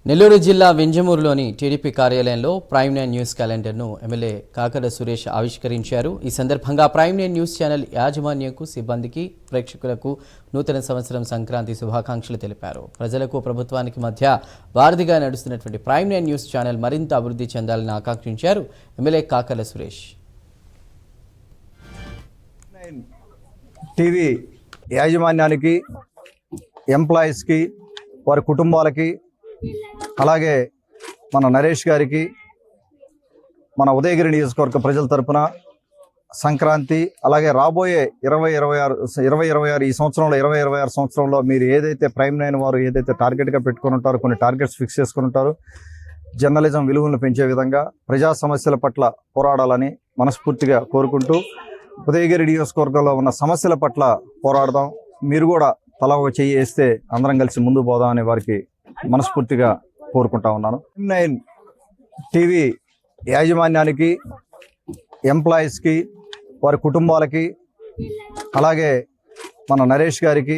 నెల్లూరు జిల్లా వింజమూరులోని టీడీపీ కార్యాలయంలో prime nine news క్యాలెండర్ను MLA కాకర సురేష్ ఆవిష్కరించారు. ఈ సందర్భంగా ప్రైమ్ నైన్ న్యూస్ ఛానల్ యాజమాన్యంకు, సిబ్బందికి, ప్రేక్షకులకు నూతన సంవత్సరం సంక్రాంతి శుభాకాంక్షలు తెలిపారు. ప్రజలకు, ప్రభుత్వానికి మధ్య వారధిగా నడుస్తున్నటువంటి ప్రైమ్ నైన్ న్యూస్ ఛానల్ మరింత అభివృద్ధి చెందాలని ఆకాంక్షించారు ఎమ్మెల్యే కాకర సురేష్. టీవీ యాజమాన్యానికి, ఎంప్లాయీస్కి, వారి కుటుంబాలకి, అలాగే మన నరేష్ గారికి, మన ఉదయగిరి నియోజకవర్గ ప్రజల తరపున సంక్రాంతి, అలాగే రాబోయే 2026 ఈ సంవత్సరంలో 2026 సంవత్సరంలో మీరు ఏదైతే ప్రైమ్ నైన్ వారు ఏదైతే టార్గెట్గా పెట్టుకుని ఉంటారో, కొన్ని టార్గెట్స్ ఫిక్స్ చేసుకుని ఉంటారు, జర్నలిజం విలువలను పెంచే విధంగా ప్రజా సమస్యల పట్ల పోరాడాలని మనస్ఫూర్తిగా కోరుకుంటూ, ఉదయగిరి నియోజకవర్గంలో ఉన్న సమస్యల పట్ల పోరాడదాం, మీరు కూడా తల ఒక చెయ్యి వేస్తే అందరం కలిసి ముందుకు పోదాం అని వారికి మనస్ఫూర్తిగా కోరుకుంటా ఉన్నాను. ప్రైమ్ నైన్ టీవీ యాజమాన్యానికి, ఎంప్లాయీస్కి, వారి కుటుంబాలకి, అలాగే మన నరేష్ గారికి